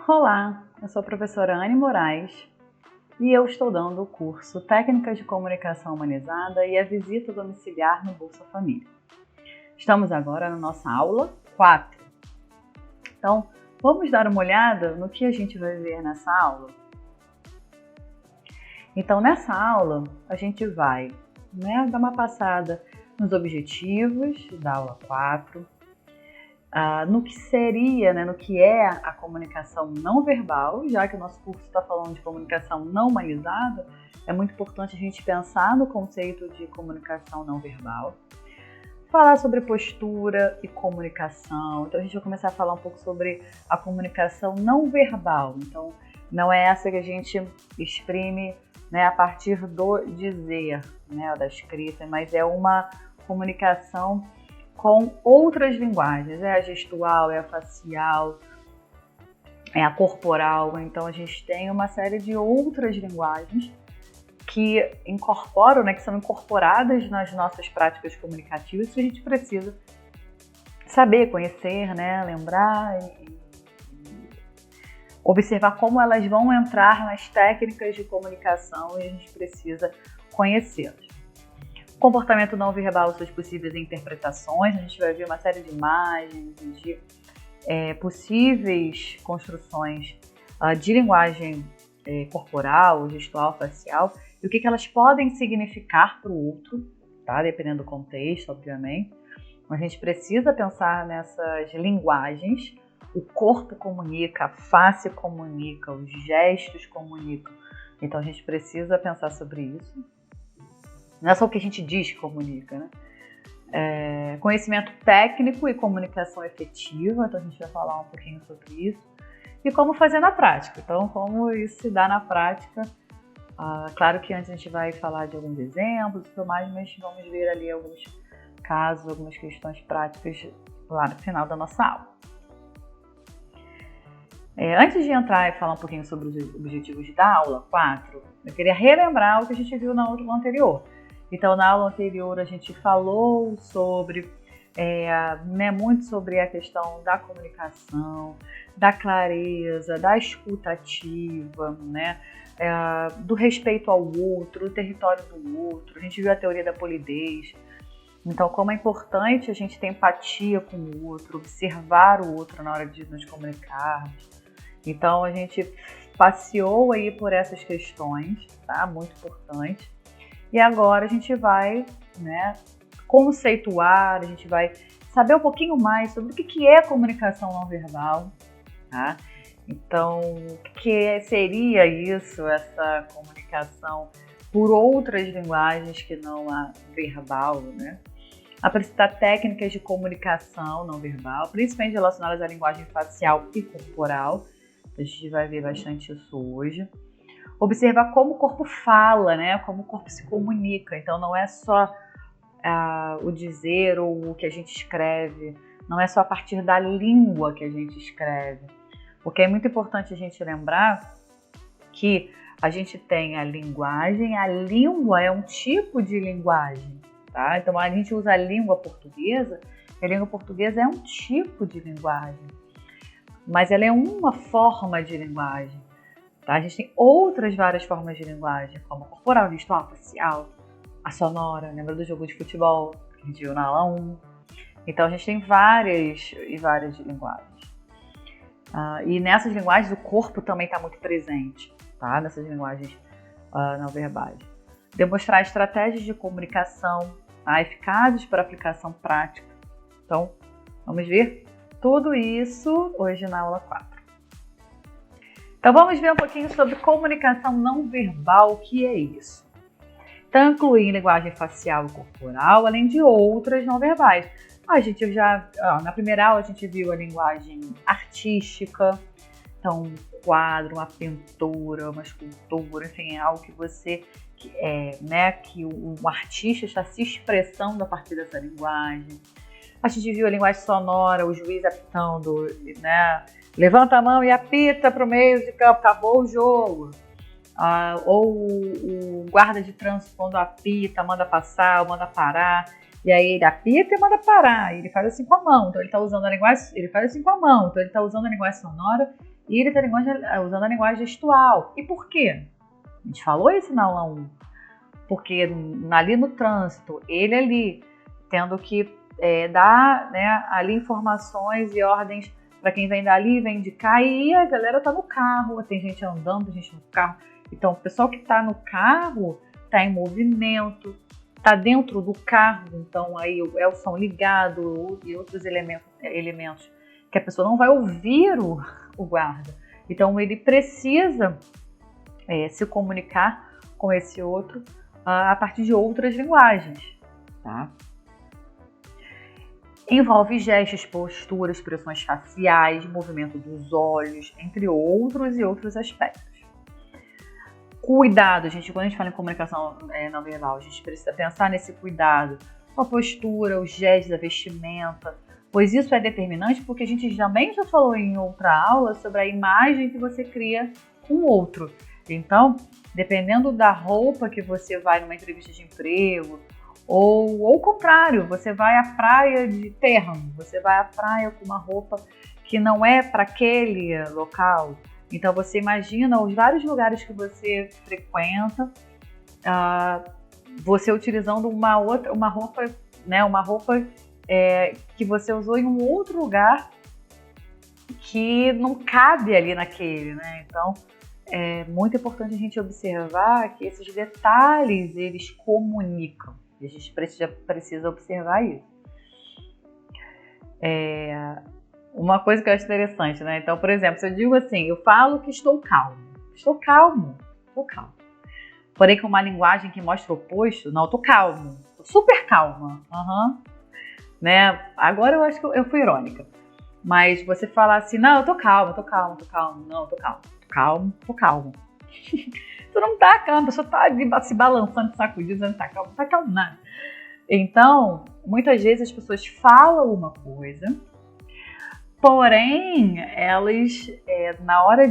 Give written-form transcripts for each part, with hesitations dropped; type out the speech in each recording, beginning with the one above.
Olá, eu sou a professora Anne Moraes e eu estou dando o curso Técnicas de Comunicação Humanizada e a visita domiciliar no Bolsa Família. Estamos agora na nossa aula 4. Então, vamos dar uma olhada no que a gente vai ver nessa aula? Então, nessa aula, a gente vai dar uma passada nos objetivos da aula 4, no que seria, no que é a comunicação não verbal, já que o nosso curso está falando de comunicação não humanizada, é muito importante a gente pensar no conceito de comunicação não verbal. Falar sobre postura e comunicação. Então a gente vai começar a falar um pouco sobre a comunicação não verbal. Então não é essa que a gente exprime a partir do dizer, da escrita, mas é uma comunicação com outras linguagens, é a gestual, é a facial, é a corporal. Então a gente tem uma série de outras linguagens que incorporam, que são incorporadas nas nossas práticas comunicativas, que a gente precisa saber, conhecer, lembrar e observar como elas vão entrar nas técnicas de comunicação e a gente precisa conhecê-las. Comportamento não verbal, suas possíveis interpretações, a gente vai ver uma série de imagens, de possíveis construções de linguagem corporal, gestual, facial, e o que elas podem significar para o outro, tá? Dependendo do contexto, obviamente. A gente precisa pensar nessas linguagens. O corpo comunica, a face comunica, os gestos comunicam. Então a gente precisa pensar sobre isso. Não é só o que a gente diz que comunica, conhecimento técnico e comunicação efetiva, então a gente vai falar um pouquinho sobre isso. E como fazer na prática, então como isso se dá na prática. Claro que antes a gente vai falar de alguns exemplos e tudo mais, mas vamos ver ali alguns casos, algumas questões práticas lá no final da nossa aula. Antes de entrar e falar um pouquinho sobre os objetivos da aula 4, eu queria relembrar o que a gente viu na aula anterior. Então, na aula anterior, a gente falou sobre, muito sobre a questão da comunicação, da clareza, da escuta ativa, do respeito ao outro, do território do outro. A gente viu a teoria da polidez. Então, como é importante a gente ter empatia com o outro, observar o outro na hora de nos comunicarmos. Então, a gente passeou aí por essas questões, tá? Muito importante. E agora a gente vai conceituar, a gente vai saber um pouquinho mais sobre o que é comunicação não verbal, tá? Então, o que seria isso, essa comunicação por outras linguagens que não a verbal, Apresentar técnicas de comunicação não verbal, principalmente relacionadas à linguagem facial e corporal. A gente vai ver bastante isso hoje. Observar como o corpo fala, como o corpo se comunica. Então, não é só o dizer ou o que a gente escreve, não é só a partir da língua que a gente escreve. Porque é muito importante a gente lembrar que a gente tem a linguagem, a língua é um tipo de linguagem, tá? Então, a gente usa a língua portuguesa, e a língua portuguesa é um tipo de linguagem, mas ela é uma forma de linguagem. Tá? A gente tem outras várias formas de linguagem, como a corporal, gestual, facial, a sonora, lembra do jogo de futebol que a gente viu na aula 1? Então a gente tem várias e várias linguagens. E nessas linguagens o corpo também está muito presente, tá? Nessas linguagens não verbais. Demonstrar estratégias de comunicação eficazes para aplicação prática. Então, vamos ver tudo isso hoje na aula 4. Então vamos ver um pouquinho sobre comunicação não verbal, o que é isso. Então incluir linguagem facial e corporal, além de outras não verbais. A gente na primeira aula a gente viu a linguagem artística, então um quadro, uma pintura, uma escultura, enfim, é algo que você, que o artista está se expressando a partir dessa linguagem. A gente viu a linguagem sonora, o juiz apitando, levanta a mão e apita para o meio de campo, acabou o jogo. Ou o guarda de trânsito quando apita, manda passar, ou manda parar. E aí ele apita e manda parar, ele faz assim com a mão, então ele está usando a linguagem, ele faz assim com a mão, então ele está usando a linguagem sonora e ele está usando a linguagem gestual. E por quê? A gente falou isso na aula 1. Porque ali no trânsito, ele ali tendo que dar, né, ali informações e ordens para quem vem dali, vem de cá, e a galera tá no carro, tem gente andando, tem gente no carro. Então, o pessoal que está no carro está em movimento, está dentro do carro, então aí é o som ligado e outros elementos que a pessoa não vai ouvir o guarda. Então, ele precisa se comunicar com esse outro a partir de outras linguagens, tá? Envolve gestos, posturas, expressões faciais, movimento dos olhos, entre outros aspectos. Cuidado, gente, quando a gente fala em comunicação não verbal, a gente precisa pensar nesse cuidado com a postura, os gestos, a vestimenta, pois isso é determinante porque a gente também já falou em outra aula sobre a imagem que você cria com o outro. Então, dependendo da roupa que você vai numa entrevista de emprego, ou ao contrário, você vai à praia de terno, você vai à praia com uma roupa que não é para aquele local. Então você imagina os vários lugares que você frequenta, você utilizando uma roupa, né, uma roupa que você usou em um outro lugar que não cabe ali naquele, né? Então é muito importante a gente observar que esses detalhes eles comunicam. A gente precisa observar isso. Uma coisa que eu acho interessante, né? Então, por exemplo, se eu digo assim, eu falo que estou calmo. Estou calmo. Porém, com uma linguagem que mostra o oposto, não, eu tô calmo. Tô super calma. Né? Agora eu acho que eu fui irônica. Mas você falar assim, não, eu tô calmo. Não, eu tô calmo. Você não tá calmo, a pessoa tá se balançando, sacudindo, não tá calmo nada. Então, muitas vezes as pessoas falam uma coisa, porém, elas, na hora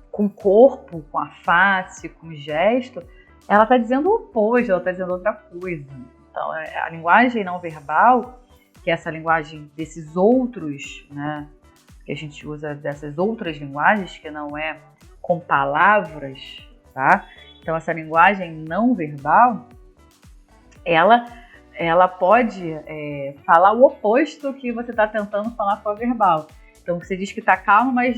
com o corpo, com a face, com o gesto, ela tá dizendo o oposto, ela tá dizendo outra coisa. Então, a linguagem não verbal, que é essa linguagem desses outros, né, que a gente usa dessas outras linguagens, que não é com palavras, tá? Então, essa linguagem não verbal, ela pode falar o oposto que você está tentando falar com a verbal. Então, você diz que está calmo, mas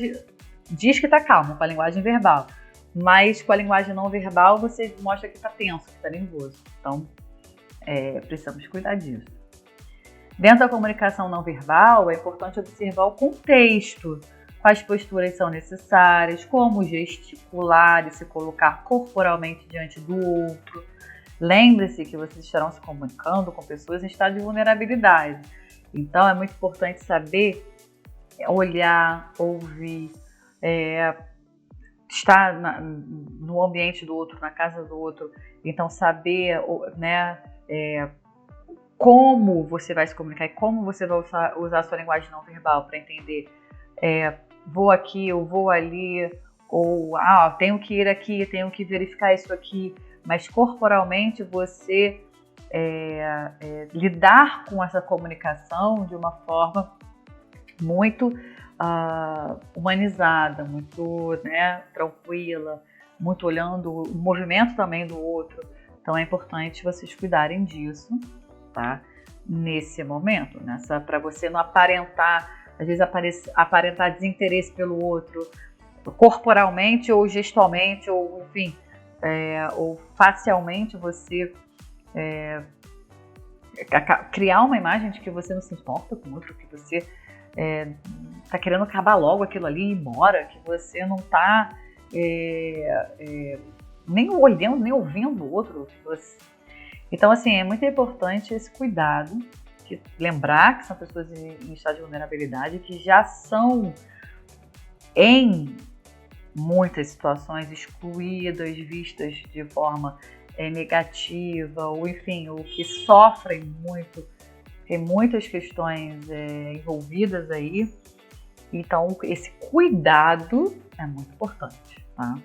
diz que está calmo com a linguagem verbal. Mas com a linguagem não verbal, você mostra que está tenso, que está nervoso. Então, precisamos cuidar disso. Dentro da comunicação não verbal, é importante observar o contexto, quais posturas são necessárias, como gesticular e se colocar corporalmente diante do outro. Lembre-se que vocês estarão se comunicando com pessoas em estado de vulnerabilidade. Então, é muito importante saber olhar, ouvir, estar no ambiente do outro, na casa do outro. Então, saber, né, como você vai se comunicar e como você vai usar a sua linguagem não verbal para entender vou aqui, eu vou ali, ou tenho que ir aqui, tenho que verificar isso aqui, mas corporalmente você lidar com essa comunicação de uma forma muito humanizada, muito, né, tranquila, muito olhando o movimento também do outro. Então é importante vocês cuidarem disso, tá? Nesse momento, para você não aparentar, às vezes aparentar desinteresse pelo outro, corporalmente ou gestualmente, ou enfim, ou facialmente você criar uma imagem de que você não se importa com o outro, que você tá querendo acabar logo aquilo ali e ir embora, que você não tá nem olhando, nem ouvindo o outro. Então, assim, é muito importante esse cuidado, lembrar que são pessoas em estado de vulnerabilidade, que já são, em muitas situações, excluídas, vistas de forma negativa, ou enfim, ou que sofrem muito. Tem muitas questões envolvidas aí. Então, esse cuidado é muito importante, tá?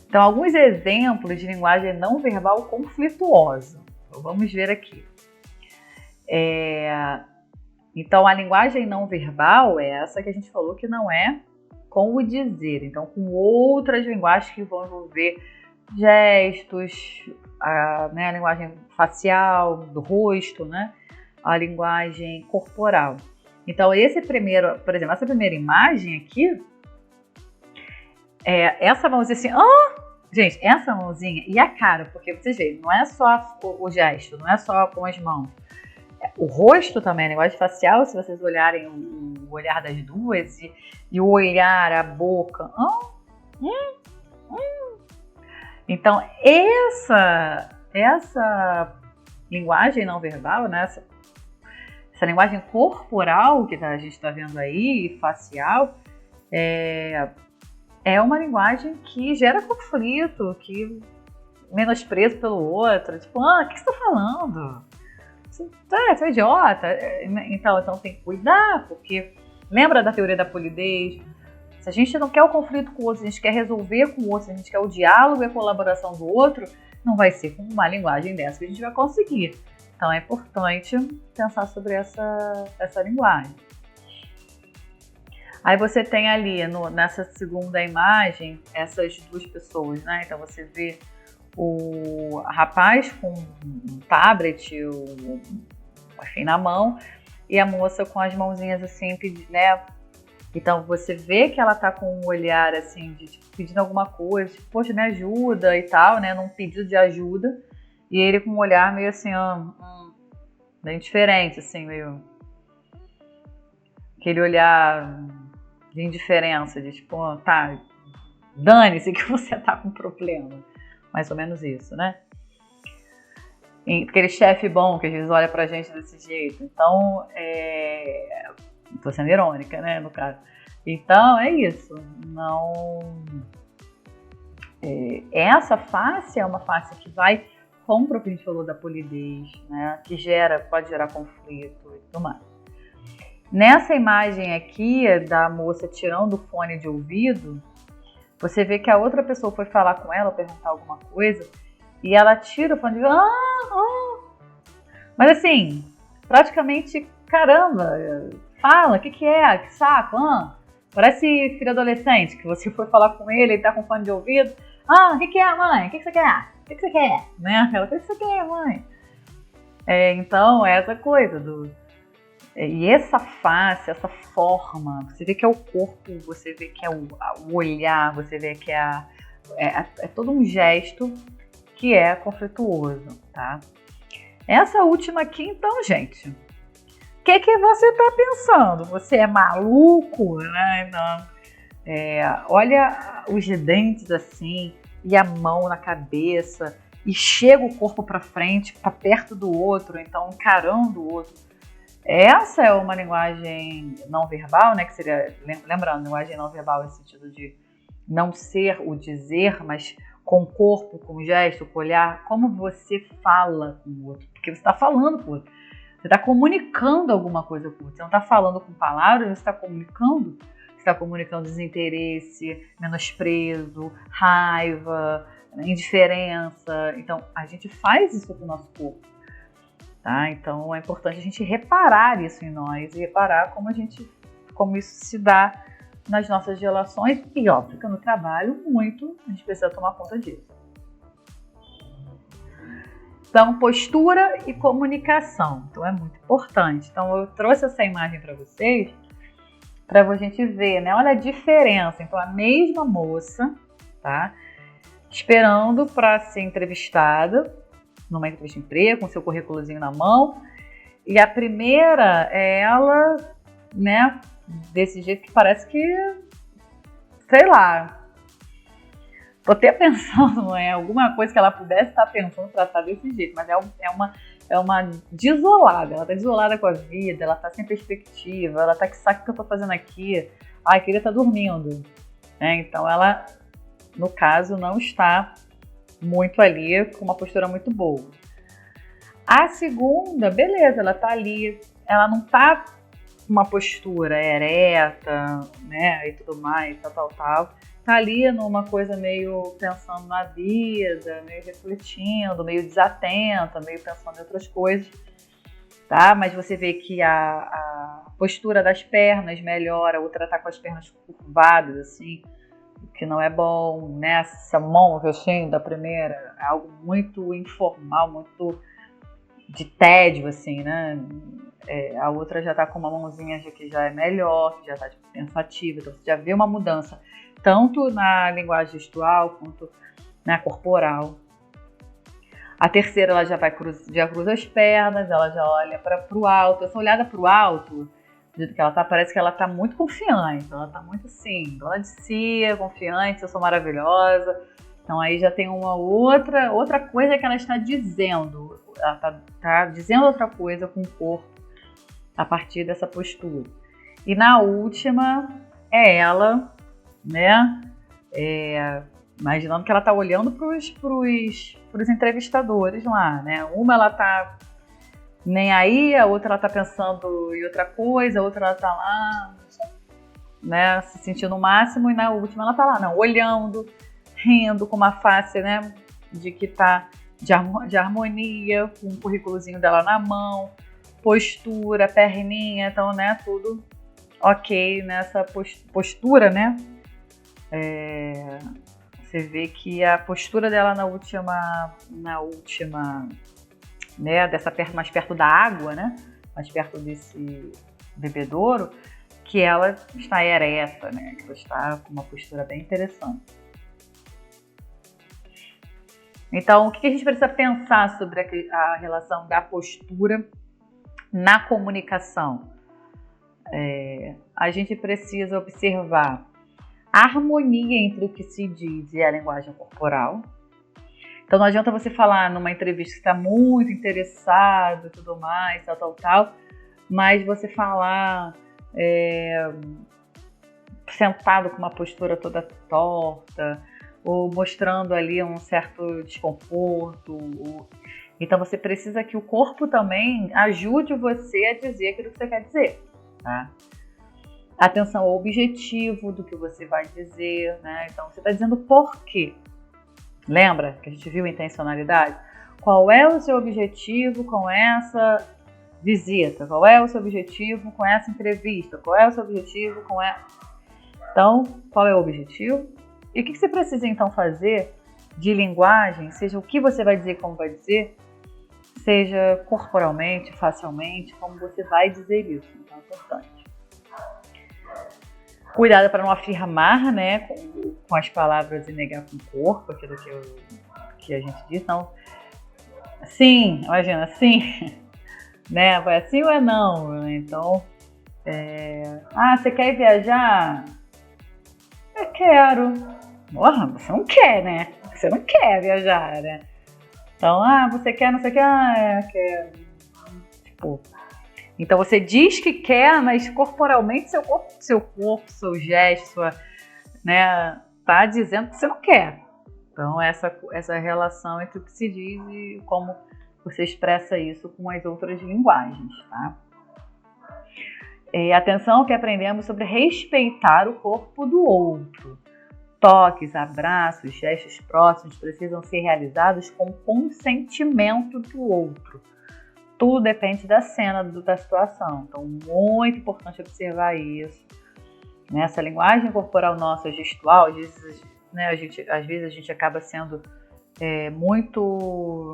Então, alguns exemplos de linguagem não verbal conflituosa. vamos ver aqui. Então, a linguagem não verbal é essa que a gente falou que não é com o dizer. Então, com outras linguagens que vão envolver gestos, a linguagem facial, do rosto, né? A linguagem corporal. Então, por exemplo, essa primeira imagem aqui, essa mãozinha assim, gente, essa mãozinha e a cara, porque vocês veem, não é só o gesto, não é só com as mãos. O rosto também, a linguagem facial, se vocês olharem o olhar das duas e o olhar, a boca. Então, essa linguagem não verbal, né, essa linguagem corporal que a gente está vendo aí, facial, é uma linguagem que gera conflito, que menosprezo pelo outro. Tipo, o que você está falando? Você é idiota. Então tem que cuidar, porque lembra da teoria da polidez? Se a gente não quer o conflito com o outro, se a gente quer resolver com o outro, se a gente quer o diálogo e a colaboração do outro, não vai ser com uma linguagem dessa que a gente vai conseguir. Então é importante pensar sobre essa linguagem. Aí você tem ali, nessa segunda imagem, essas duas pessoas, né? Então você vê o rapaz com um tablet, enfim, na mão, e a moça com as mãozinhas assim, né? Então você vê que ela tá com um olhar assim, de tipo, pedindo alguma coisa, tipo, poxa, me ajuda e tal, né? Num pedido de ajuda. E ele com um olhar meio assim, bem diferente, assim, meio. Aquele olhar de indiferença, de tipo, tá, dane-se que você tá com problema. Mais ou menos isso, né? Aquele chefe bom que às vezes olha pra gente desse jeito. Então, tô sendo irônica, né, no caso. Então, é isso. Não... essa face é uma face que vai contra o que a gente falou da polidez, né? Que pode gerar conflito e tudo mais. Nessa imagem aqui da moça tirando o fone de ouvido, você vê que a outra pessoa foi falar com ela, perguntar alguma coisa, e ela tira o fone de ouvido. Mas assim, praticamente, caramba, fala, o que é? Que saco, Parece filho adolescente, que você foi falar com ele tá com fone de ouvido. O que é, mãe? O que você quer? O que você quer? Né? Ela, o que você quer, mãe? Então, é essa coisa E essa face, essa forma, você vê que é o corpo, você vê que é o olhar, você vê que é todo um gesto que é conflituoso, tá? Essa última aqui, então, gente, o que você tá pensando? Você é maluco, né? Não. Olha os dentes assim, e a mão na cabeça, e chega o corpo para frente, para perto do outro, então encarando o outro. Essa é uma linguagem não verbal, né? Que seria, lembrando, linguagem não verbal no sentido de não ser o dizer, mas com o corpo, com o gesto, com o olhar, como você fala com o outro, porque você está falando com o outro, você está comunicando alguma coisa com o outro, você não está falando com palavras, você está comunicando desinteresse, menosprezo, raiva, indiferença. Então, a gente faz isso com o nosso corpo. Tá? Então é importante a gente reparar isso em nós e reparar como isso se dá nas nossas relações e, óbvio, que no trabalho muito a gente precisa tomar conta disso. Então, postura e comunicação. Então é muito importante. Então eu trouxe essa imagem para vocês para a gente ver, né? Olha a diferença. Então a mesma moça, tá? Esperando para ser entrevistada numa entrevista de emprego, com seu currículozinho na mão, e a primeira é ela, né, desse jeito que parece que, sei lá, tô até pensando em alguma coisa que ela pudesse estar pensando para estar desse jeito, mas é uma desolada, ela tá desolada com a vida, ela tá sem perspectiva, ela tá que saco que eu tô fazendo aqui, queria estar dormindo, né? Então ela, no caso, não está muito ali, com uma postura muito boa. A segunda, beleza, ela tá ali, ela não tá com uma postura ereta, né, e tudo mais, tal. tá ali numa coisa meio pensando na vida, meio refletindo, meio desatenta, meio pensando em outras coisas, tá? Mas você vê que a postura das pernas melhora, a outra tá com as pernas curvadas, assim, o que não é bom, né? Essa mão que eu tenho da primeira é algo muito informal, muito de tédio, assim, né? A outra já tá com uma mãozinha que já é melhor, que já tá pensativa, então você já vê uma mudança, tanto na linguagem gestual quanto na corporal. A terceira, ela já cruza as pernas, ela já olha para o alto. Essa olhada para o alto, do jeito que ela tá, parece que ela tá muito confiante, ela tá muito assim, dona de si, confiante, eu sou maravilhosa. Então aí já tem uma outra coisa que ela está dizendo, ela tá dizendo outra coisa com o corpo a partir dessa postura. E na última é ela, né, imaginando que ela tá olhando pros entrevistadores lá, né? Uma ela tá nem aí, a outra ela tá pensando em outra coisa, a outra ela tá lá, né, se sentindo o máximo, e na última ela tá lá, não, olhando, rindo, com uma face, né, de que tá de harmonia, com o currículozinho dela na mão, postura, perninha, então, né, tudo ok nessa postura, né? Você vê que a postura dela na última, né, dessa perto, mais perto da água, né, mais perto desse bebedouro, que ela está ereta, né, que ela está com uma postura bem interessante. Então, o que a gente precisa pensar sobre a relação da postura na comunicação? A gente precisa observar a harmonia entre o que se diz e a linguagem corporal. Então não adianta você falar numa entrevista que está muito interessado e tudo mais, tal, mas você falar sentado com uma postura toda torta, ou mostrando ali um certo desconforto. Então você precisa que o corpo também ajude você a dizer aquilo que você quer dizer, tá? Atenção ao objetivo do que você vai dizer, né? Então você está dizendo por quê? Lembra que a gente viu intencionalidade? Qual é o seu objetivo com essa visita? Qual é o seu objetivo com essa entrevista? Qual é o seu objetivo com essa... Então, qual é o objetivo? E o que você precisa então fazer de linguagem, seja o que você vai dizer, como vai dizer, seja corporalmente, facialmente, como você vai dizer isso. Então é importante. Cuidado para não afirmar, né, com as palavras e negar com o corpo, aquilo que a gente diz. Então, sim, imagina, sim, né, vai assim ou é não? Então, você quer viajar? Eu quero. Porra, você não quer, né? Você não quer viajar, né? Então, você quer, não sei o que, quero. Tipo... Então você diz que quer, mas corporalmente seu corpo, seu gesto, né, tá dizendo que você não quer. Então essa relação entre o que se diz e como você expressa isso com as outras linguagens, tá? Atenção que aprendemos sobre respeitar o corpo do outro. Toques, abraços, gestos próximos precisam ser realizados com consentimento do outro. Tudo depende da cena, da situação. Então, muito importante observar isso. Nessa linguagem corporal nossa, gestual, às vezes, né, às vezes a gente acaba sendo muito,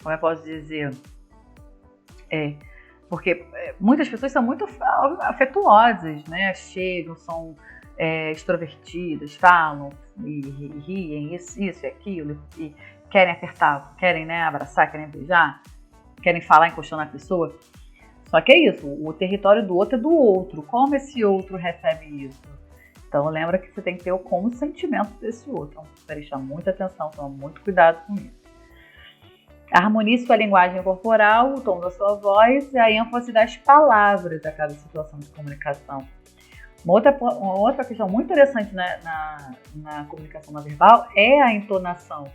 como eu posso dizer, porque muitas pessoas são muito afetuosas, né? Chegam, são extrovertidas, falam e riem, isso e aquilo, e querem apertar, querem, né, abraçar, querem beijar, querem falar encostando na pessoa. Só que é isso, o território do outro é do outro. Como esse outro recebe isso? Então lembra que você tem que ter o consentimento desse outro. Então prestar muita atenção, toma muito cuidado com isso. Harmonize sua linguagem corporal, o tom da sua voz e a ênfase das palavras a cada situação de comunicação. Uma outra questão muito interessante, né, na comunicação não verbal é a entonação.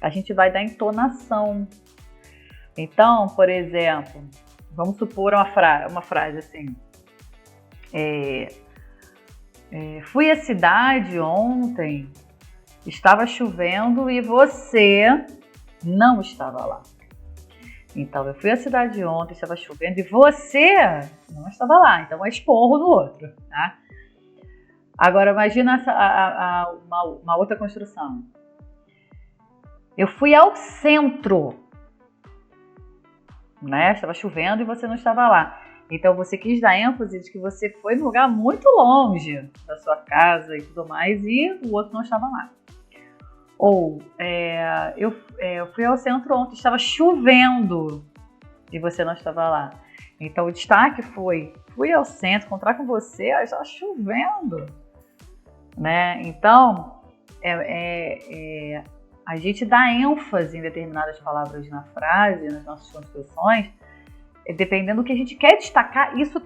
A gente vai dar entonação. Então, por exemplo, vamos supor uma frase assim. Fui à cidade ontem, estava chovendo e você não estava lá. Então, eu fui à cidade ontem, estava chovendo e você não estava lá. Então, é esporro no outro, tá? Agora, imagina uma outra construção. Eu fui ao centro, né? Estava chovendo e você não estava lá. Então, você quis dar ênfase de que você foi num lugar muito longe da sua casa e tudo mais e o outro não estava lá. Ou, eu fui ao centro ontem, estava chovendo e você não estava lá. Então, o destaque foi, fui ao centro, encontrar com você, estava chovendo, né? Então, a gente dá ênfase em determinadas palavras na frase, nas nossas construções, dependendo do que a gente quer destacar, isso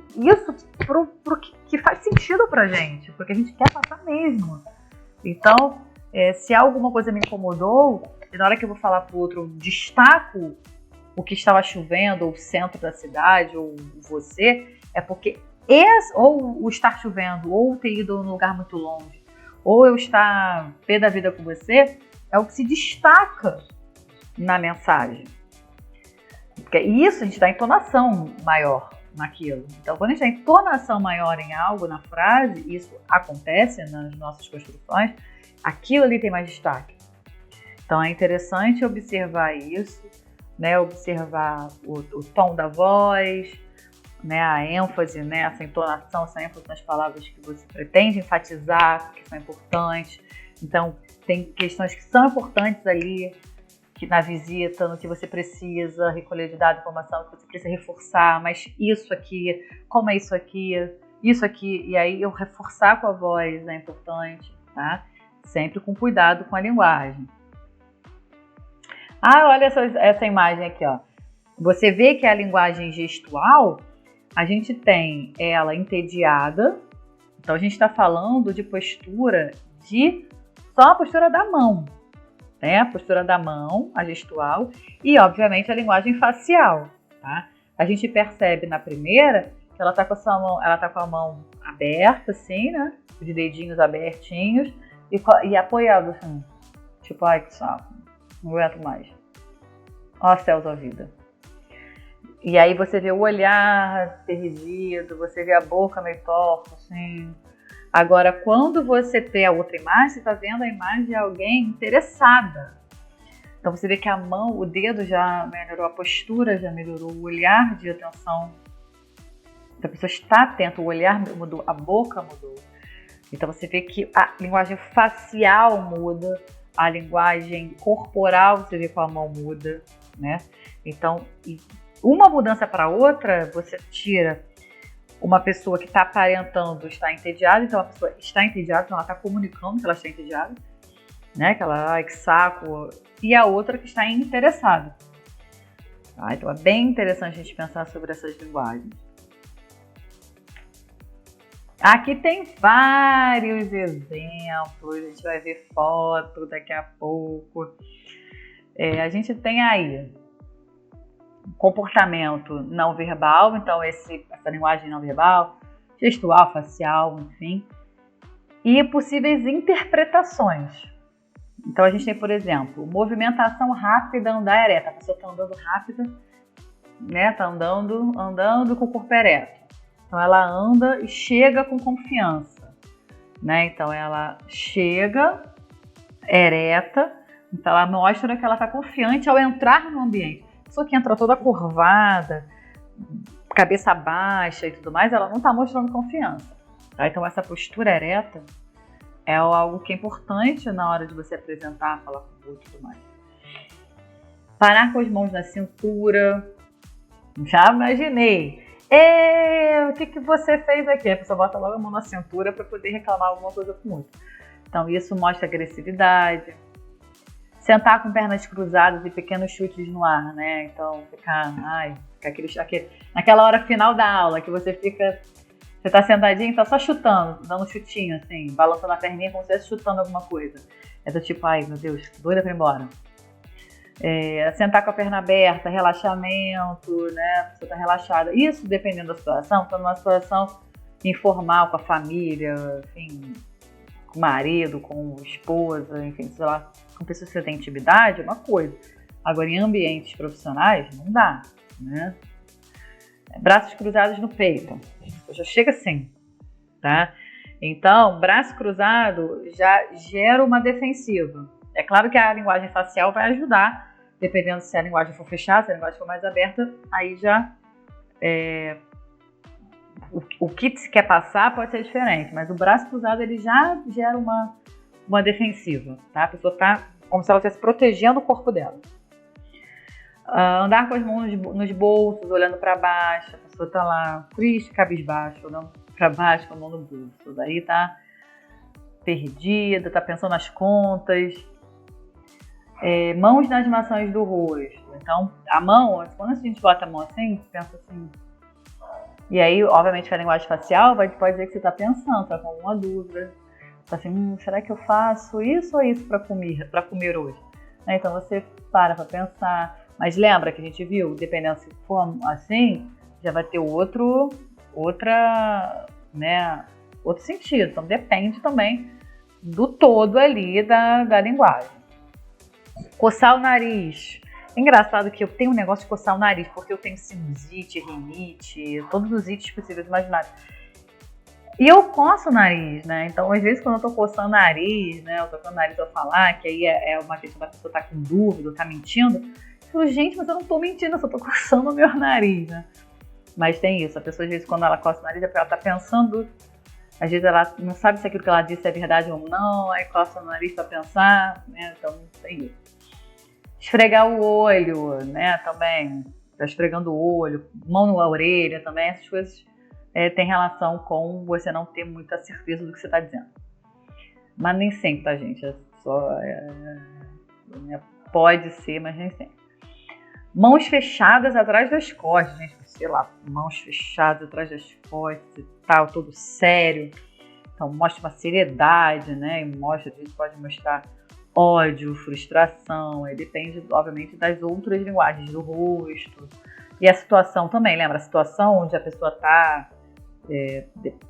pro que faz sentido pra gente, porque a gente quer passar mesmo. Então, se alguma coisa me incomodou, e na hora que eu vou falar pro outro, eu destaco o que estava chovendo, ou o centro da cidade, ou você, é porque ou o estar chovendo, ou ter ido num lugar muito longe, ou eu estar pé da vida com você, é o que se destaca na mensagem. Porque isso a gente dá entonação maior naquilo. Então, quando a gente dá entonação maior em algo, na frase, isso acontece nas nossas construções, aquilo ali tem mais destaque. Então, é interessante observar isso, né? Observar o tom da voz, né? A ênfase, né? Essa entonação, essa ênfase nas palavras que você pretende enfatizar, que são importantes. Então, tem questões que são importantes ali, que na visita, no que você precisa recolher de dado, informação, que você precisa reforçar, mas isso aqui, como é isso aqui, e aí eu reforçar com a voz é importante, tá? Sempre com cuidado com a linguagem. Olha essa imagem aqui, ó. Você vê que a linguagem gestual, a gente tem ela entediada, então a gente está falando de postura só a postura da mão, né? A postura da mão, a gestual, e obviamente a linguagem facial, tá? A gente percebe na primeira que ela tá com a mão aberta, assim, né? Os dedinhos abertinhos e apoiado, assim. Tipo, ai que saco, não aguento mais. Ó céus da vida. E aí você vê o olhar perdido, você vê a boca meio torta, assim. Agora, quando você tem a outra imagem, você está vendo a imagem de alguém interessada. Então, você vê que a mão, o dedo já melhorou, a postura já melhorou, o olhar de atenção. Então, a pessoa está atenta, o olhar mudou, a boca mudou. Então, você vê que a linguagem facial muda, a linguagem corporal, você vê que a mão muda, né? Então, uma mudança para outra, você tira uma pessoa que está aparentando estar entediada, então a pessoa está entediada, então ela está comunicando que ela está entediada, né? Que ela, ai que saco, e a outra que está interessada. Tá? Então é bem interessante a gente pensar sobre essas linguagens. Aqui tem vários exemplos, a gente vai ver foto daqui a pouco. A gente tem aí comportamento não verbal, então essa linguagem não verbal, gestual, facial, enfim, e possíveis interpretações. Então a gente tem, por exemplo, movimentação rápida, andar ereta. A pessoa está andando rápida, né? Está andando com o corpo ereto. Então ela anda e chega com confiança, né? Então ela chega ereta, então ela mostra que ela está confiante ao entrar no ambiente. Pessoa que entra toda curvada, cabeça baixa e tudo mais, ela não está mostrando confiança. Tá? Então essa postura ereta é algo que é importante na hora de você apresentar, falar com o outro e tudo mais. Parar com as mãos na cintura. Já imaginei. O que você fez aqui? A pessoa bota logo a mão na cintura para poder reclamar alguma coisa com o outro. Então isso mostra agressividade. Sentar com pernas cruzadas e pequenos chutes no ar, né? Então, ficar naquela hora final da aula, que você tá sentadinho, tá só chutando, dando um chutinho, assim, balançando a perninha como se estivesse chutando alguma coisa. É do tipo, ai meu Deus, doida pra ir embora. Sentar com a perna aberta, relaxamento, né? A pessoa tá relaxada. Isso, dependendo da situação, tá numa situação informal com a família, enfim, com o marido, com a esposa, enfim, sei lá, com pessoas que você tem intimidade, é uma coisa. Agora, em ambientes profissionais, não dá, né? Braços cruzados no peito, já chega assim, tá? Então, braço cruzado já gera uma defensiva. É claro que a linguagem facial vai ajudar, dependendo se a linguagem for fechada, se a linguagem for mais aberta, aí já o que se quer passar pode ser diferente, mas o braço cruzado ele já gera uma defensiva, tá? A pessoa tá como se ela estivesse protegendo o corpo dela. Andar com as mãos nos bolsos, olhando para baixo, a pessoa tá lá triste, cabisbaixo, olhando para baixo com a mão no bolso, daí tá perdida, tá pensando nas contas. Mãos nas maçãs do rosto. Então, a mão, quando a gente bota a mão assim, pensa assim. E aí, obviamente, que a linguagem facial pode dizer que você está pensando, está com alguma dúvida. Está assim, será que eu faço isso ou isso para comer hoje? Então, você para pensar. Mas lembra que a gente viu, dependendo se for assim, já vai ter outro sentido. Então, depende também do todo ali da linguagem. Coçar o nariz. É engraçado que eu tenho um negócio de coçar o nariz, porque eu tenho sinusite, rinite, todos os ites possíveis imaginários. E eu coço o nariz, né? Então, às vezes, quando eu tô coçando o nariz, né? Eu tô com o nariz pra falar, que aí é uma questão da pessoa tá com dúvida, tá mentindo. Eu falo, gente, mas eu não tô mentindo, eu só tô coçando o meu nariz, né? Mas tem isso, a pessoa, às vezes, quando ela coça o nariz, é porque ela tá pensando. Às vezes ela não sabe se aquilo que ela disse é verdade ou não, aí coça o nariz pra pensar, né? Então, tem isso. Esfregar o olho, né, também, tá esfregando o olho, mão na orelha também, essas coisas têm relação com você não ter muita certeza do que você está dizendo. Mas nem sempre, tá, gente? Pode ser, mas nem sempre. Mãos fechadas atrás das costas, gente, sei lá, mãos fechadas atrás das costas e tal, todo sério. Então, mostra uma seriedade, né, e a gente pode mostrar ódio, frustração, aí depende, obviamente, das outras linguagens do rosto. E a situação também, lembra? A situação onde a pessoa está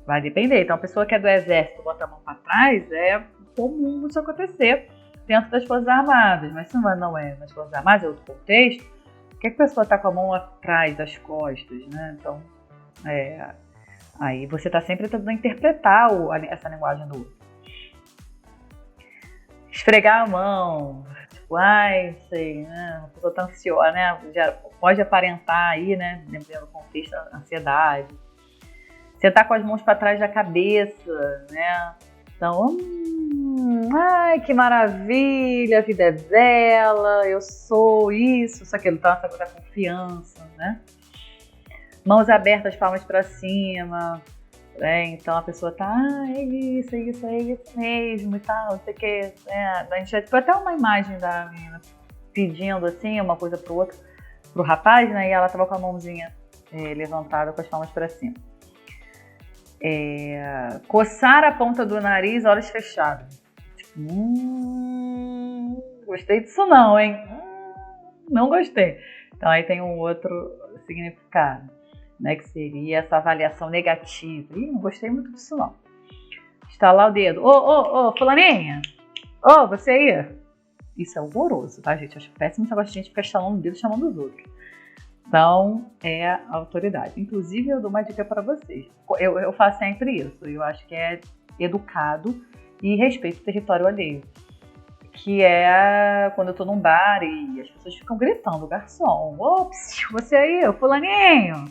vai depender. Então, a pessoa que é do exército bota a mão para trás, é comum isso acontecer dentro das Forças Armadas, mas se não é nas Forças Armadas, é outro contexto, por que a pessoa está com a mão atrás das costas, né? Então, aí você está sempre tentando interpretar essa linguagem do outro. Esfregar a mão, tipo, sei, né? A pessoa tá ansiosa, né? Já pode aparentar aí, né? Dependendo do contexto, a ansiedade. Você tá com as mãos para trás da cabeça, né? Então, ai, que maravilha, a vida é dela, eu sou isso aquilo, tá? Essa coisa da confiança, né? Mãos abertas, palmas para cima. Então a pessoa tá, é isso mesmo e tal, não sei o que. A gente já ficou até uma imagem da menina pedindo assim, uma coisa pro outro, pro rapaz, né? E ela tava com a mãozinha levantada com as palmas para cima. Coçar a ponta do nariz, olhos fechados. Gostei disso não, hein? Não gostei. Então aí tem um outro significado, né, que seria essa avaliação negativa. Não gostei muito disso não. Estalar o dedo. Ô, fulaninha. Ô, você aí. Isso é horroroso, tá, gente? Eu acho péssimo esse negócio de gente ficar estalando o dedo chamando os outros. Então, é a autoridade. Inclusive, eu dou uma dica para vocês. Eu faço sempre isso. Eu acho que é educado e respeito o território alheio. Que é quando eu tô num bar e as pessoas ficam gritando, garçom. Ops, você aí, o fulaninho.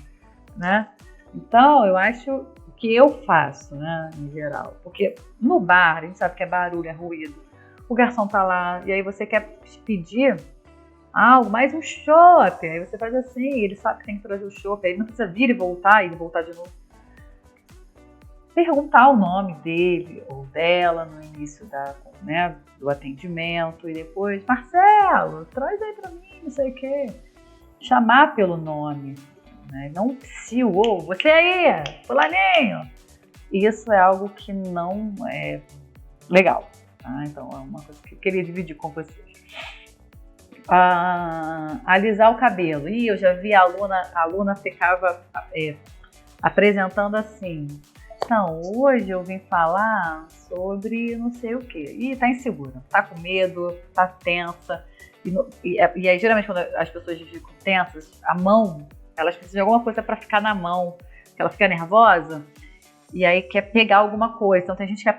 Né? Então, eu acho que eu faço, né, em geral. Porque no bar, a gente sabe que é barulho, é ruído. O garçom tá lá e aí você quer pedir algo, mais um chopp. Aí você faz assim, ele sabe que tem que trazer o chopp. Aí não precisa vir e voltar de novo. Perguntar o nome dele ou dela no início do atendimento. E depois, Marcelo, traz aí pra mim, não sei o quê. Chamar pelo nome. Não psiu, você aí, fulaninho. Isso é algo que não é legal, tá? Então é uma coisa que eu queria dividir com vocês. Alisar o cabelo. Eu já vi a aluna ficava apresentando assim, atenção, hoje eu vim falar sobre não sei o quê. E tá insegura, tá com medo, tá tensa. E aí, geralmente, quando as pessoas ficam tensas, a mão, elas precisam de alguma coisa para ficar na mão, que ela fica nervosa, e aí quer pegar alguma coisa. Então tem gente que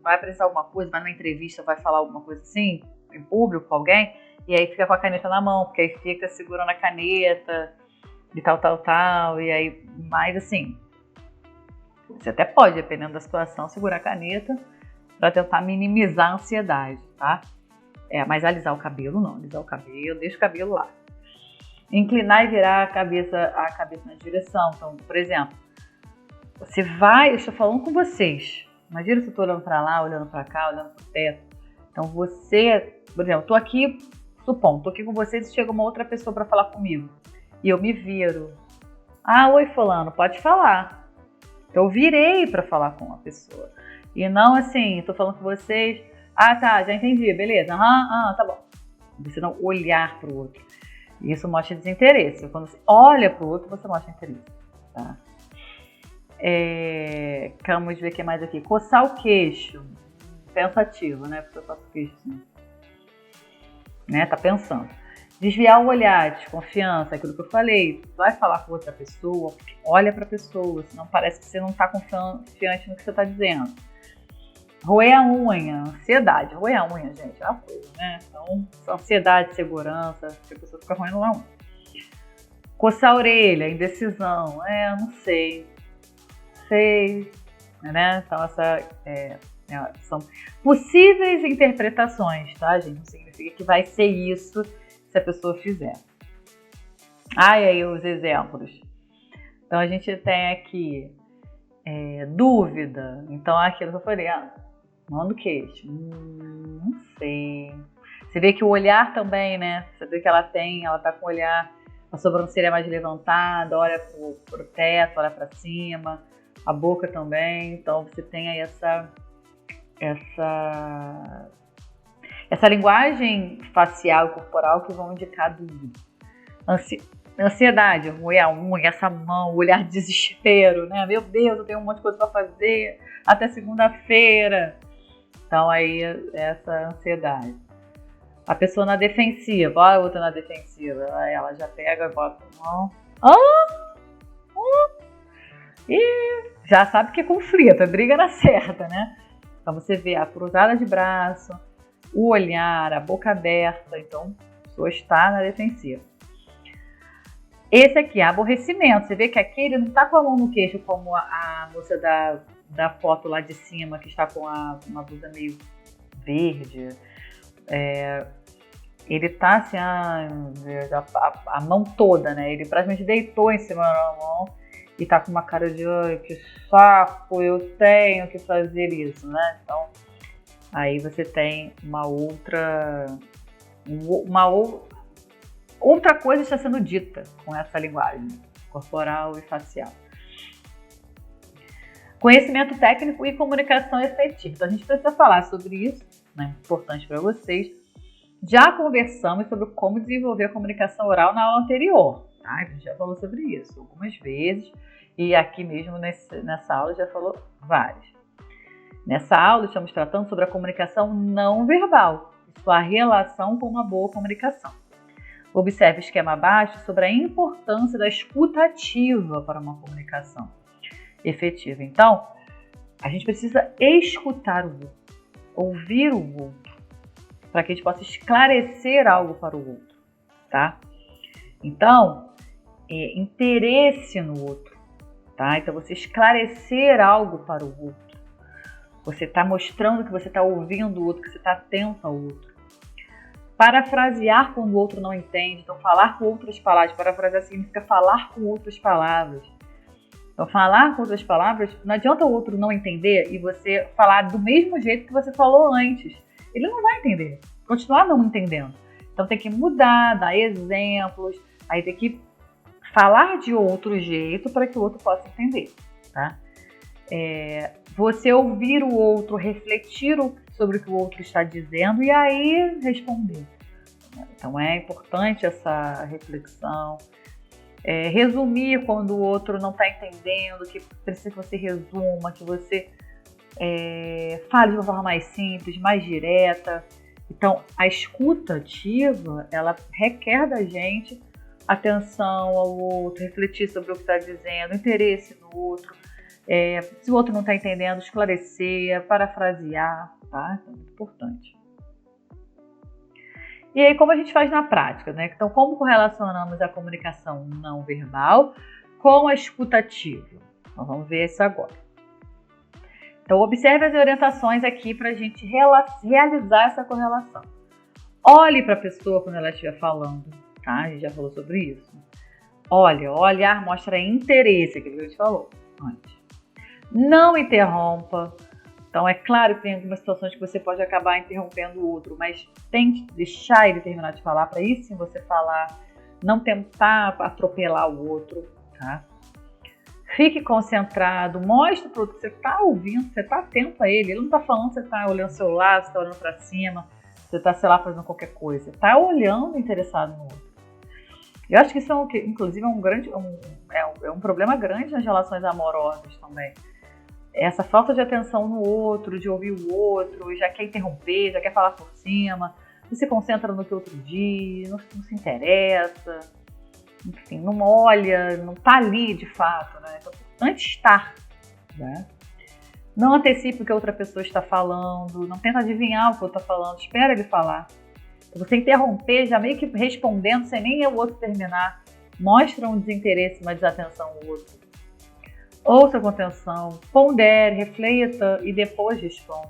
vai apresentar alguma coisa, vai numa entrevista, vai falar alguma coisa assim, em público com alguém, e aí fica com a caneta na mão, porque aí fica segurando a caneta e tal, e aí, mais assim, você até pode, dependendo da situação, segurar a caneta para tentar minimizar a ansiedade, tá? Mas alisar o cabelo não, alisar o cabelo, deixa o cabelo lá. Inclinar e virar a cabeça na direção. Então, por exemplo, eu estou falando com vocês. Imagina se eu estou olhando para lá, olhando para cá, olhando para o teto. Então você, por exemplo, estou aqui com vocês e chega uma outra pessoa para falar comigo. E eu me viro. Oi fulano, pode falar. Então eu virei para falar com a pessoa. E não assim, estou falando com vocês. Tá, já entendi, beleza. Tá bom. Você não olhar para o outro. Isso mostra desinteresse. Quando você olha para o outro, você mostra interesse. Tá? Vamos ver o que mais aqui. Coçar o queixo. Pensativo, né? Porque eu faço o queixo assim. Né? Tá pensando. Desviar o olhar, desconfiança, aquilo que eu falei. Vai falar com outra pessoa, olha para a pessoa, senão parece que você não tá confiante no que você tá dizendo. Roer a unha, ansiedade. Roer a unha, gente, é uma coisa, né? Então, ansiedade, segurança, porque a pessoa fica roendo a unha. Coçar a orelha, indecisão. Não sei. Né? Então, são possíveis interpretações, tá, gente? Não significa que vai ser isso se a pessoa fizer. E aí os exemplos. Então, a gente tem aqui dúvida. Então, aquilo que eu falei, mão do queixo. Não sei. Você vê que o olhar também, né? Você vê que ela tá com o olhar, a sobrancelha mais levantada, olha pro teto, olha pra cima, a boca também. Então você tem aí essa linguagem facial e corporal que vão indicar dúvida. Ansiedade, roer a unha, essa mão, o olhar de desespero, né? Meu Deus, eu tenho um monte de coisa para fazer até segunda-feira. Então aí essa ansiedade. A pessoa na defensiva, olha a outra na defensiva, ela já pega e bota a mão. E já sabe que é conflito, é briga na certa, né? Então você vê a cruzada de braço, o olhar, a boca aberta, então a pessoa está na defensiva. Esse aqui, aborrecimento, você vê que aqui ele não está com a mão no queixo como a moça da foto lá de cima, que está com uma blusa meio verde. Ele tá assim, a mão toda, né? Ele praticamente deitou em cima da mão e tá com uma cara de, que saco, eu tenho que fazer isso, né? Então, aí você tem uma outra coisa está sendo dita com essa linguagem corporal e facial. Conhecimento técnico e comunicação efetiva. Então, a gente precisa falar sobre isso, né? Importante para vocês. Já conversamos sobre como desenvolver a comunicação oral na aula anterior. Tá? A gente já falou sobre isso algumas vezes. E aqui mesmo nessa aula já falou várias. Nessa aula estamos tratando sobre a comunicação não verbal e sua relação com uma boa comunicação. Observe o esquema abaixo sobre a importância da escuta ativa para uma comunicação efetiva. Então, a gente precisa escutar o outro, ouvir o outro, para que a gente possa esclarecer algo para o outro, tá? Então, interesse no outro, tá? Então, você esclarecer algo para o outro. Você está mostrando que você está ouvindo o outro, que você está atento ao outro. Parafrasear quando o outro não entende. Então, falar com outras palavras. Parafrasear significa falar com outras palavras. Então, falar com outras palavras, não adianta o outro não entender e você falar do mesmo jeito que você falou antes. Ele não vai entender, continuar não entendendo. Então, tem que mudar, dar exemplos, aí tem que falar de outro jeito para que o outro possa entender, tá? Você ouvir o outro, refletir sobre o que o outro está dizendo e aí responder. Então, é importante essa reflexão. Resumir quando o outro não está entendendo, que precisa que você resuma, que você fale de uma forma mais simples, mais direta. Então, a escuta ativa, ela requer da gente atenção ao outro, refletir sobre o que está dizendo, interesse no outro. Se o outro não está entendendo, esclarecer, parafrasear, tá? Então, é muito importante. E aí, como a gente faz na prática, né? Então, como correlacionamos a comunicação não verbal com a escuta ativa? Então, vamos ver isso agora. Então, observe as orientações aqui para a gente realizar essa correlação. Olhe para a pessoa quando ela estiver falando, tá? A gente já falou sobre isso. Olha, o olhar mostra interesse, aquilo que a gente falou antes. Não interrompa. Então, é claro que tem algumas situações que você pode acabar interrompendo o outro, mas tente deixar ele terminar de falar, para aí sim você falar, não tentar atropelar o outro, tá? Fique concentrado, mostre para o outro que você está ouvindo, você está atento a ele. Ele não está falando, você está olhando o celular, você está olhando para cima, você está, sei lá, fazendo qualquer coisa. Você está olhando interessado no outro. Eu acho que isso, inclusive, é um problema grande nas relações amorosas também. Essa falta de atenção no outro, de ouvir o outro, já quer interromper, já quer falar por cima, não se concentra no que o outro diz, não se interessa, enfim, não olha, não está ali de fato, né? Então, é importante estar, né? Não antecipe o que a outra pessoa está falando, não tenta adivinhar o que o outro está falando, espera ele falar. Você interromper, já meio que respondendo, sem nem o outro terminar, mostra um desinteresse, uma desatenção ao outro. Ouça com atenção, pondere, reflita e depois responda.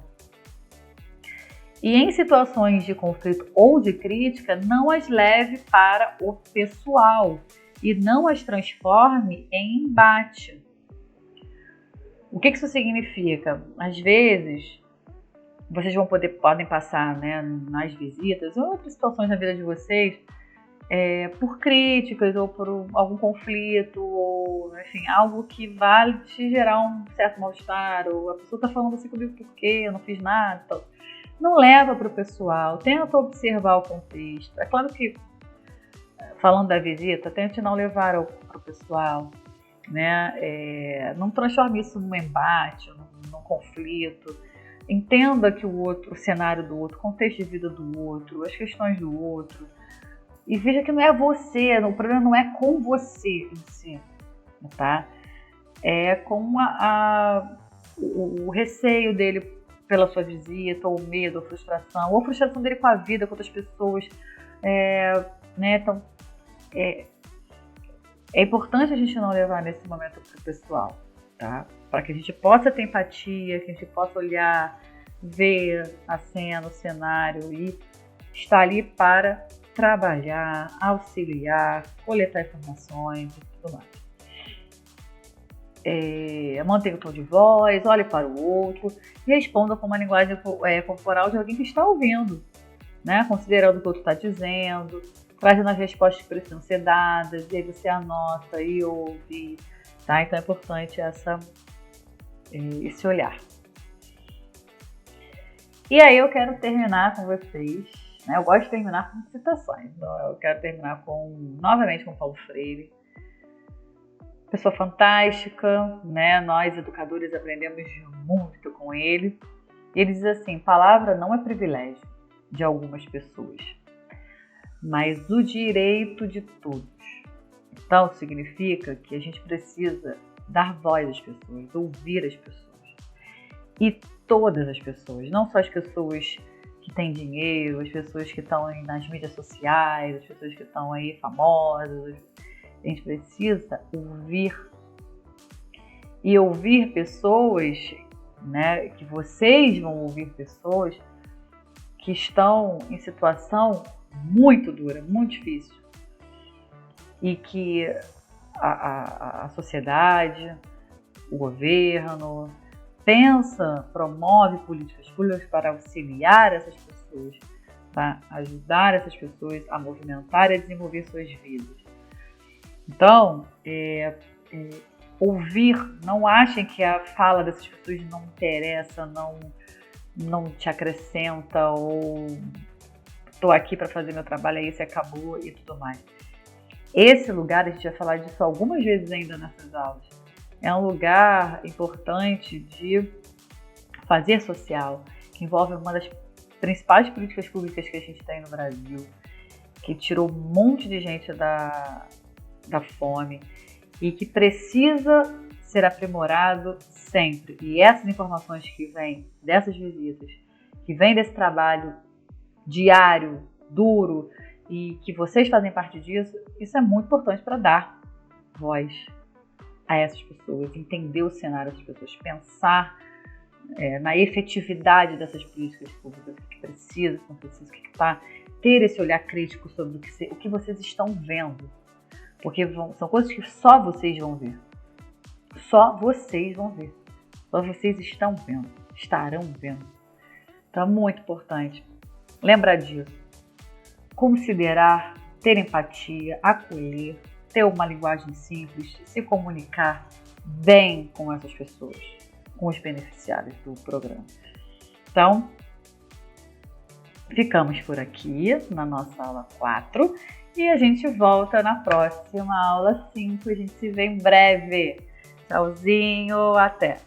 E em situações de conflito ou de crítica, não as leve para o pessoal e não as transforme em embate. O que isso significa? Às vezes, vocês podem passar, né, nas visitas ou outras situações na vida de vocês, por críticas ou por algum conflito, ou enfim, algo que vai te gerar um certo mal-estar, ou a pessoa está falando assim comigo por quê, eu não fiz nada. Então, não leva para o pessoal, tenta observar o contexto. É claro que, falando da visita, tente não levar para o pessoal, né? Não transforme isso num embate, num conflito. Entenda que o cenário do outro, o contexto de vida do outro, as questões do outro. E veja que não é você, o problema não é com você em si, tá? É com o receio dele pela sua visita, ou medo, ou a frustração dele com a vida, com outras pessoas, né? Então, é importante a gente não levar nesse momento para o pessoal, tá? Para que a gente possa ter empatia, que a gente possa olhar, ver a cena, o cenário e estar ali para trabalhar, auxiliar, coletar informações e tudo mais. Mantenha o tom de voz, olhe para o outro e responda com uma linguagem corporal de alguém que está ouvindo, né? Considerando o que o outro está dizendo, trazendo as respostas que precisam ser dadas, e aí você anota e ouve, tá? Então é importante esse olhar. E aí eu quero terminar com vocês, né? Eu gosto de terminar com citações, então eu quero terminar novamente com Paulo Freire. Pessoa fantástica, né? Nós educadores aprendemos muito com ele. E ele diz assim: palavra não é privilégio de algumas pessoas, mas o direito de todos. Então significa que a gente precisa dar voz às pessoas, ouvir as pessoas. E todas as pessoas, não só as pessoas que têm dinheiro, as pessoas que estão nas mídias sociais, as pessoas que estão aí famosas. A gente precisa ouvir. E ouvir pessoas, né? Que vocês vão ouvir pessoas que estão em situação muito dura, muito difícil. E que a sociedade, o governo, promove políticas públicas para auxiliar essas pessoas, para ajudar essas pessoas a movimentar e a desenvolver suas vidas. Então, ouvir, não achem que a fala dessas pessoas não interessa, não te acrescenta, ou estou aqui para fazer meu trabalho, é isso e acabou e tudo mais. Esse lugar, a gente vai falar disso algumas vezes ainda nessas aulas, é um lugar importante de fazer social, que envolve uma das principais políticas públicas que a gente tem no Brasil, que tirou um monte de gente da fome e que precisa ser aprimorado sempre. E essas informações que vêm dessas visitas, que vêm desse trabalho diário, duro, e que vocês fazem parte disso, isso é muito importante para dar voz a essas pessoas, entender o cenário dessas pessoas, pensar na efetividade dessas políticas públicas, o que precisa, o que está, ter esse olhar crítico sobre o que vocês estão vendo, porque são coisas que só vocês vão ver, só vocês vão ver, só vocês estão vendo, estarão vendo. Então é muito importante lembrar disso, considerar, ter empatia, acolher, ter uma linguagem simples, se comunicar bem com essas pessoas, com os beneficiários do programa. Então, ficamos por aqui na nossa aula 4 e a gente volta na próxima aula 5. A gente se vê em breve. Tchauzinho, até!